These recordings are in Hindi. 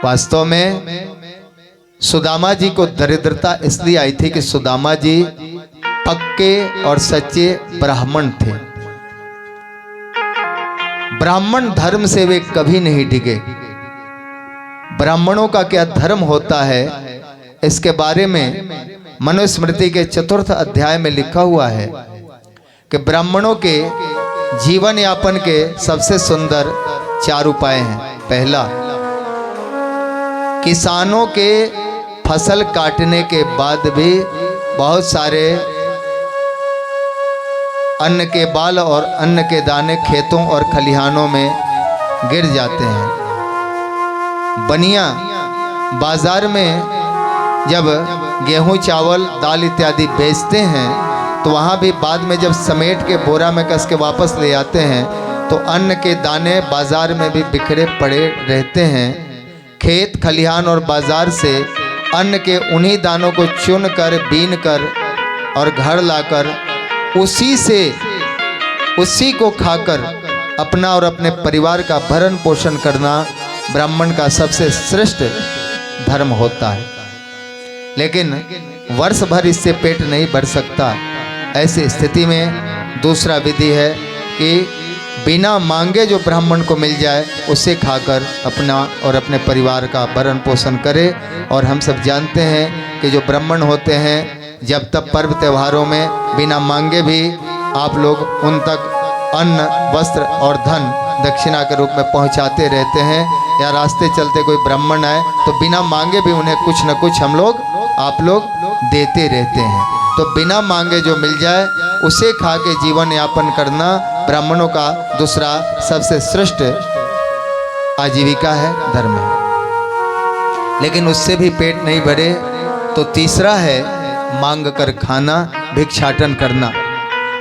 वास्तव में सुदामा जी को दरिद्रता इसलिए आई थी कि सुदामा जी पक्के और सच्चे ब्राह्मण थे। ब्राह्मण धर्म से वे कभी नहीं डिगे। ब्राह्मणों का क्या धर्म होता है, इसके बारे में मनुस्मृति के 4th अध्याय में लिखा हुआ है कि ब्राह्मणों के जीवन यापन के सबसे सुंदर 4 उपाय हैं। पहला, किसानों के फसल काटने के बाद भी बहुत सारे अन्न के बाल और अन्न के दाने खेतों और खलिहानों में गिर जाते हैं। बनिया बाजार में जब गेहूं, चावल, दाल इत्यादि बेचते हैं तो वहाँ भी बाद में जब समेट के बोरा में कस के वापस ले आते हैं तो अन्न के दाने बाजार में भी बिखरे पड़े रहते हैं। खेत, खलिहान और बाजार से अन्न के उन्हीं दानों को चुन कर, बीन कर और घर लाकर उसी को खाकर अपना और अपने परिवार का भरण पोषण करना ब्राह्मण का सबसे श्रेष्ठ धर्म होता है। लेकिन वर्ष भर इससे पेट नहीं भर सकता। ऐसी स्थिति में दूसरा विधि है कि बिना मांगे जो ब्राह्मण को मिल जाए उसे खाकर अपना और अपने परिवार का भरण पोषण करे। और हम सब जानते हैं कि जो ब्राह्मण होते हैं जब तब पर्व त्योहारों में बिना मांगे भी आप लोग उन तक अन्न, वस्त्र और धन दक्षिणा के रूप में पहुंचाते रहते हैं। या रास्ते चलते कोई ब्राह्मण आए तो बिना मांगे भी उन्हें कुछ न कुछ आप लोग देते रहते हैं। तो बिना मांगे जो मिल जाए उसे खा के जीवन यापन करना ब्राह्मणों का दूसरा सबसे श्रेष्ठ आजीविका है, धर्म है। लेकिन उससे भी पेट नहीं भरे तो तीसरा है मांग कर खाना, भिक्षाटन करना।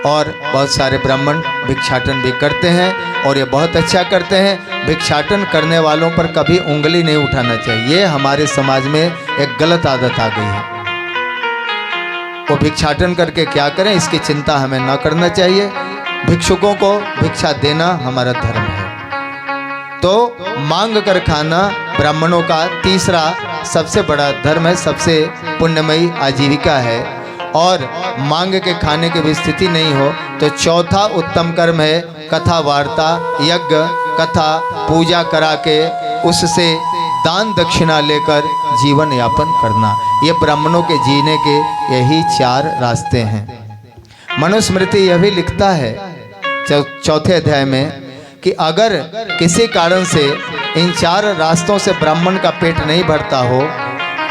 और बहुत सारे ब्राह्मण भिक्षाटन भी करते हैं और ये बहुत अच्छा करते हैं। भिक्षाटन करने वालों पर कभी उंगली नहीं उठाना चाहिए। ये हमारे समाज में एक गलत आदत आ गई है। वो भिक्षाटन करके क्या करें, इसकी चिंता हमें ना करना चाहिए। भिक्षुकों को भिक्षा देना हमारा धर्म है। तो मांग कर खाना ब्राह्मणों का तीसरा सबसे बड़ा धर्म है, सबसे पुण्यमयी आजीविका है। और मांग के खाने की भी स्थिति नहीं हो तो चौथा उत्तम कर्म है कथा वार्ता, यज्ञ, कथा, पूजा करा के उससे दान दक्षिणा लेकर जीवन यापन करना। ये ब्राह्मणों के जीने के यही 4 रास्ते हैं। मनुस्मृति यह भी लिखता है 4th अध्याय में कि अगर किसी कारण से इन 4 रास्तों से ब्राह्मण का पेट नहीं भरता हो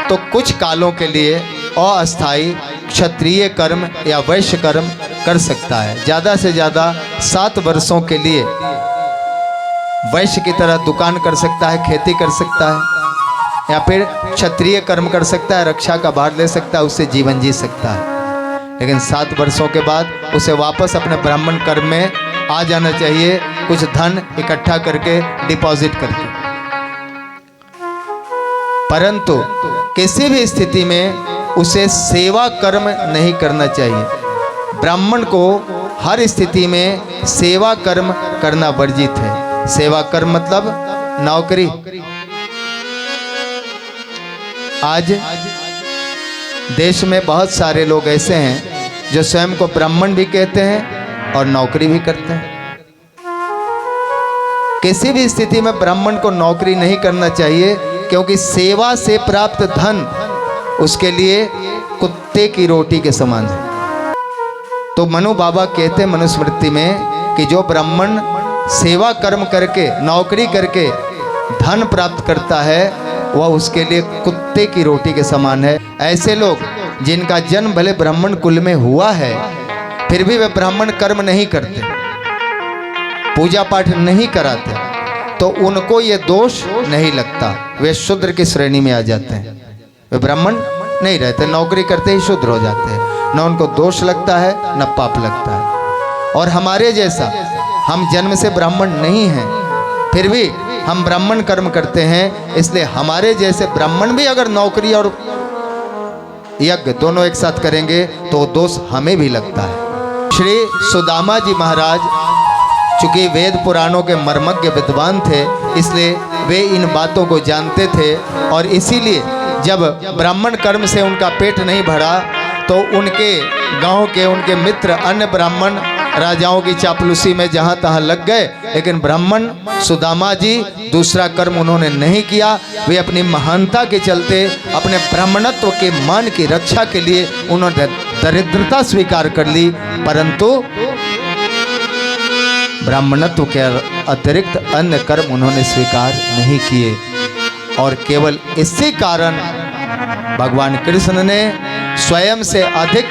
तो कुछ कालों के लिए अस्थायी क्षत्रिय कर्म या वैश्य कर्म कर सकता है। ज़्यादा से ज़्यादा 7 वर्षों के लिए वैश्य की तरह दुकान कर सकता है, खेती कर सकता है, या फिर क्षत्रिय कर्म कर सकता है, रक्षा का भार ले सकता है, उससे जीवन जी सकता है। लेकिन 7 वर्षों के बाद उसे वापस अपने ब्राह्मण कर्म में आ जाना चाहिए, कुछ धन इकट्ठा करके, डिपॉजिट करके। परंतु किसी भी स्थिति में उसे सेवा कर्म नहीं करना चाहिए। ब्राह्मण को हर स्थिति में सेवा कर्म करना वर्जित है। सेवा कर्म मतलब नौकरी। आज देश में बहुत सारे लोग ऐसे हैं जो स्वयं को ब्राह्मण भी कहते हैं और नौकरी भी करते हैं। किसी भी स्थिति में ब्राह्मण को नौकरी नहीं करना चाहिए, क्योंकि सेवा से प्राप्त धन उसके लिए कुत्ते की रोटी के समान है। तो मनु बाबा कहते हैं मनुस्मृति में कि जो ब्राह्मण सेवा कर्म करके, नौकरी करके धन प्राप्त करता है वह उसके लिए कुत्ते की रोटी के समान है। ऐसे लोग जिनका जन्म भले ब्राह्मण कुल में हुआ है फिर भी वे ब्राह्मण कर्म नहीं करते, पूजा पाठ नहीं कराते, तो उनको ये दोष नहीं लगता, वे शूद्र की श्रेणी में आ जाते हैं। वे ब्राह्मण नहीं रहते, नौकरी करते ही शूद्र हो जाते हैं। न उनको दोष लगता है न पाप लगता है। और हमारे जैसा, हम जन्म से ब्राह्मण नहीं हैं फिर भी हम ब्राह्मण कर्म करते हैं, इसलिए हमारे जैसे ब्राह्मण भी अगर नौकरी और यज्ञ दोनों एक साथ करेंगे तो दोष हमें भी लगता है। श्री सुदामा जी महाराज चूंकि वेद पुराणों के मर्मज्ञ विद्वान थे, इसलिए वे इन बातों को जानते थे और इसीलिए जब ब्राह्मण कर्म से उनका पेट नहीं भरा तो उनके गांव के उनके मित्र अन्य ब्राह्मण राजाओं की चापलूसी में जहां तहां लग गए, लेकिन ब्राह्मण सुदामा जी दूसरा कर्म उन्होंने नहीं किया। वे अपनी महानता के चलते अपने ब्राह्मणत्व के मान की रक्षा के लिए उन्होंने दरिद्रता स्वीकार कर ली, परंतु ब्राह्मणत्व के अतिरिक्त अन्य कर्म उन्होंने स्वीकार नहीं किए। और केवल इसी कारण भगवान कृष्ण ने स्वयं से अधिक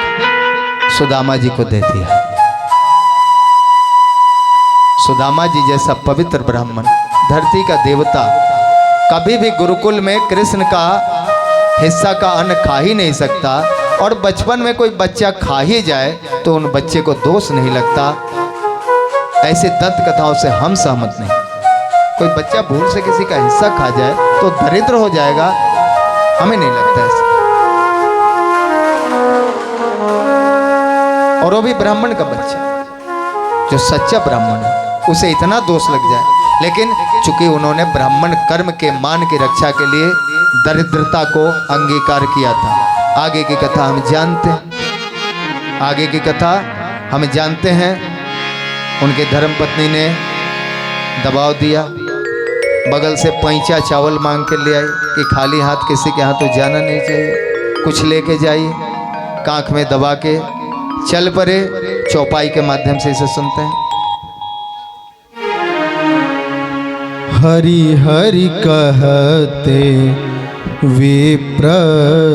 सुदामा जी को दे दिया। सुदामा जी जैसा पवित्र ब्राह्मण, धरती का देवता, कभी भी गुरुकुल में कृष्ण का हिस्सा का अन्न खा ही नहीं सकता, और बचपन में कोई बच्चा खा ही जाए तो उन बच्चे को दोष नहीं लगता। ऐसे दंत कथाओं से हम सहमत नहीं। कोई बच्चा भूल से किसी का हिस्सा खा जाए तो दरिद्र हो जाएगा, हमें नहीं लगता ऐसा। और वो भी ब्राह्मण का बच्चा, जो सच्चा ब्राह्मण है, उसे इतना दोष लग जाए। लेकिन चूंकि उन्होंने ब्राह्मण कर्म के मान की रक्षा के लिए दरिद्रता को अंगीकार किया था। आगे की कथा हम जानते हैं, आगे की कथा हम जानते हैं। उनके धर्मपत्नी ने दबाव दिया, बगल से पैंचा चावल मांग के ले आई कि खाली हाथ किसी के हाथ तो जाना नहीं चाहिए, कुछ लेके जाइए। कांख में दबा के चल पड़े। चौपाई के माध्यम से इसे सुनते हैं। हरि हरि कहते विप्र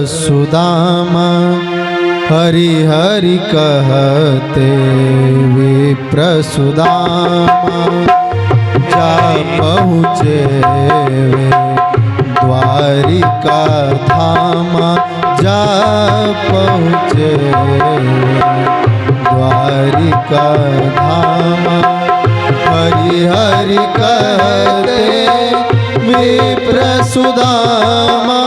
सुदामा, हरि हरि कहते विप्र सुदामा, जा पहुँचे वे द्वारिका धामा, जा पहुँचे द्वारिका धामा। हरि हरि कहते विप्र सुदामा,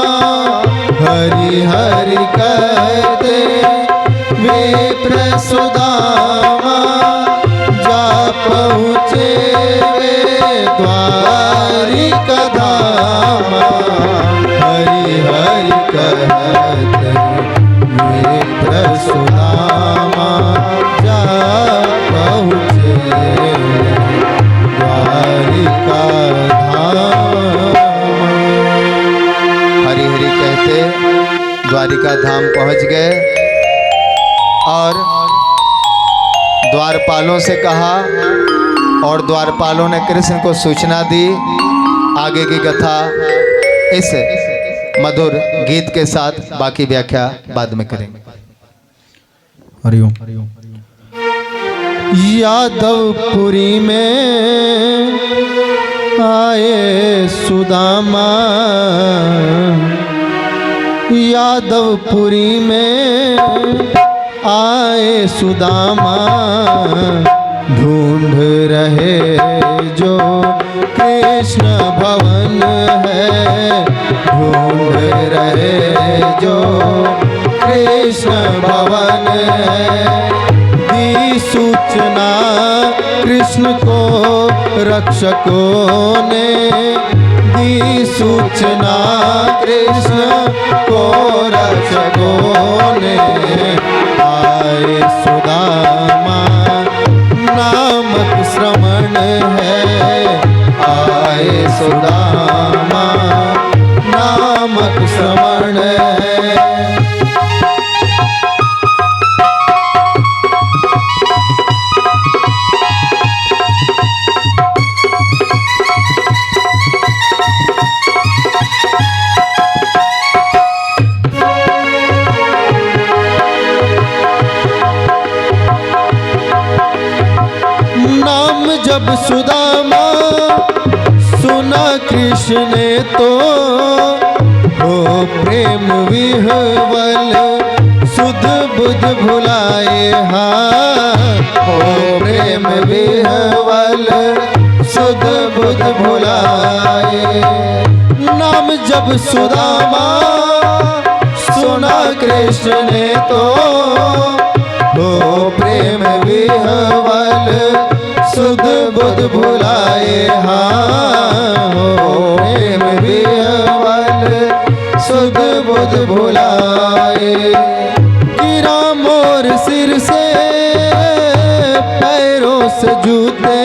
हरि हरि कहते विप्र सुदामा, जा पहुँचे द्वारिका धामा। हरि हरि कहते विप्र सुदामा, जा पहुँचे द्वारिका धाम। हरि हरि कहते द्वारिका धाम पहुंच गए और द्वारपालों से कहा, और द्वारपालों ने कृष्ण को सूचना दी। आगे की कथा इस मधुर गीत के साथ बाकी व्याख्या बाद में करेंगे। हरिओम। यादवपुरी में आए सुदामा, यादवपुरी में आए सुदामा, ढूंढ रहे जो कृष्ण भवन है, ढूंढ रहे जो कृष्ण भवन है। दी सूचना कृष्ण को रक्षकों ने, दी सूचना कृष्ण को रक्षकों ने। आए सुदामा नामक श्रमण है, आए सुदामा नामक श्रमण है। जब सुदामा सुना कृष्ण ने तो हो प्रेम विह्वल, सुध बुध भुलाए, हाँ हो प्रेम विह्वल, सुध बुध भुलाए। नाम जब सुदामा सुना कृष्ण ने तो हो प्रेम विह्वल, सुध सुध बुध भुलाए, हाँ हो प्रेम विह्वल सुध बुध भुलाए। गिरा मोर सिर से पैरों से जूते,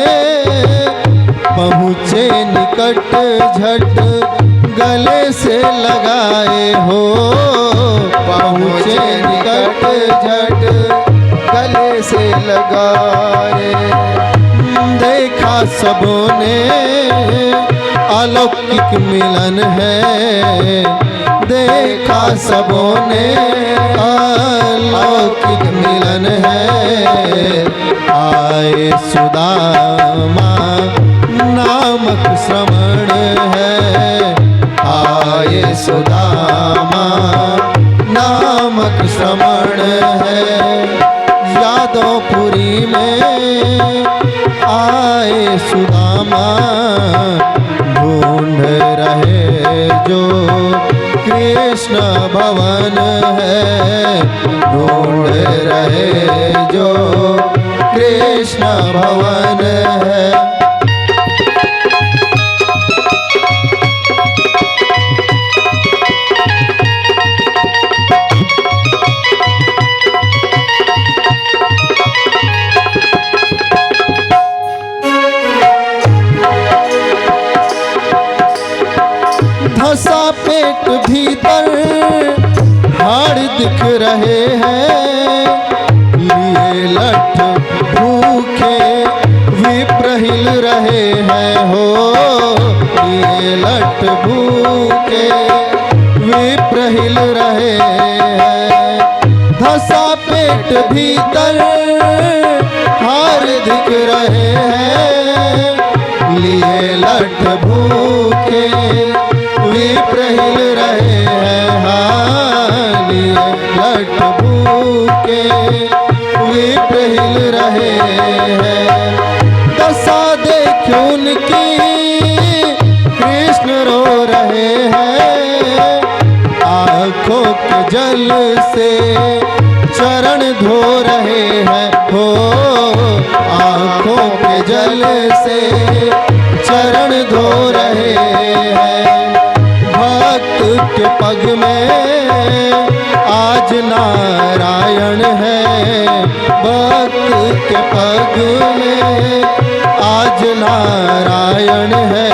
पहुँचे निकट झट गले से लगाए हो, पहुँचे निकट झट गले से लगाए। देखा सबों ने अलौकिक मिलन है, देखा सबों ने अलौकिक मिलन है। आए सुदामा नामक श्रमण है, आए सुदामा नामक श्रमण है। यादवपुरी में आए सुदामा, ढूंढ रहे जो कृष्ण भवन है, ढूंढ रहे जो कृष्ण भवन है। धसा पेट भीतर हाड़ दिख रहे हैं, लिए लठ भूखे विप्र हिल रहे हैं हो, लिए लठ भूखे विप्र हिल रहे हैं। धसा पेट भीतर हाड़ दिख रहे हैं, लिए लठ भूखे विप्र हिल रहे हैं, हाँ लिए लठ भूखे विप्र हिल रहे हैं। दशा देख उनकी कृष्ण रो रहे हैं, आँखों के जल से चरण धो रहे हैं हो, आँखों के जल से चरण धो रहे हैं। भक्त के पग में आज नारायण है, भक्त के पग में आज नारायण है।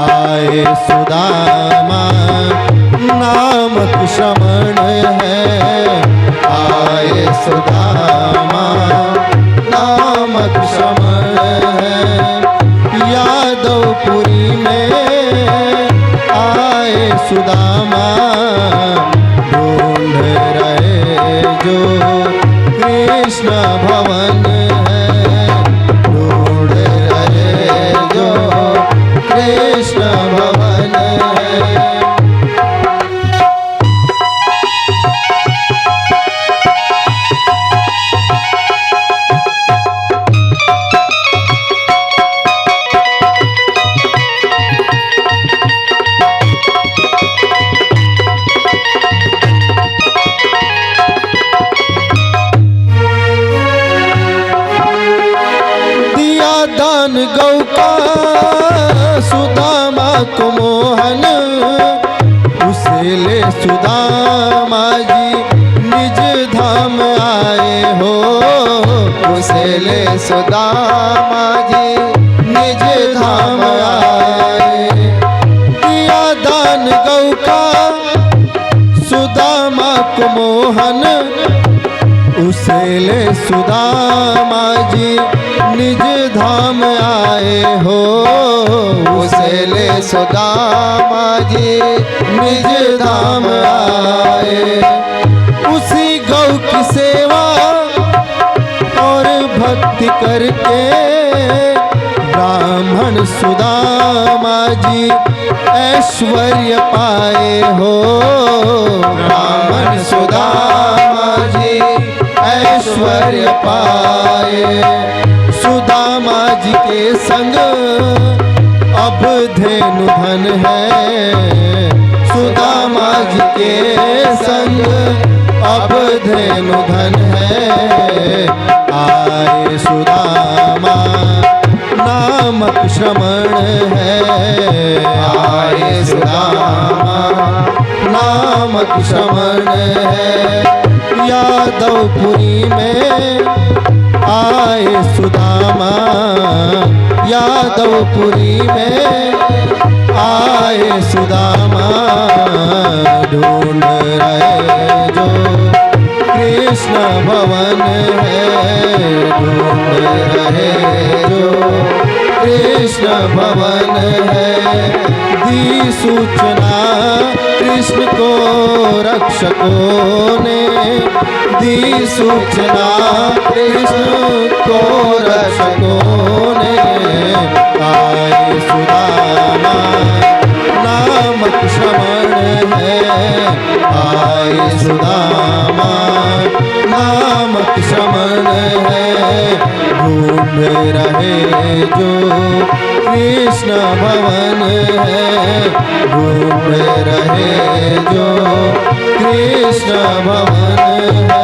आए सुदामा नामक श्रमण है, आए सुदामा नामक श्रमण है। यादवपुरी में आए सुदामा, ढूंढ रहे जो कृष्ण भवन है, ढूंढ रहे जो कृष्ण भवन है। दान गौ का सुदामा को मोहन, उसे ले सुदामा जी निज धाम आए हो, उसे ले सुदामा जी निज धाम आए। दिया दान गौ का सुदामा को मोहन, उसे ले सुदामा जी निज धाम आए हो, उसे ले सुदामा जी निज धाम आए। उसी गौ की सेवा और भक्ति करके ब्राह्मण सुदामा जी ऐश्वर्य पाए हो, ब्राह्मण सुदामा जी ऐश्वर्य पाए। सुदामा जी के संग अब धेनु धन है, सुदामा जी के संग अब धेनु धन है। आए सुदामा नामक श्रमण है, आए सुदामा नामक श्रमण है। यादवपुरी में आए सुदामा, यादवपुरी में आए सुदामा, ढूंढ रहे जो कृष्ण भवन है, ढूंढ रहे जो कृष्ण भवन है। दी सूचना कृष्ण को रक्षकों ने, दी सूचना कृष्ण को रक्षकों ने, आए सुदामा नामक श्रमण है, आए सुदामा नामक श्रमण है। ढूंढ रहे जो कृष्ण भवन है, ढूंढ रहे जो कृष्ण भवन है।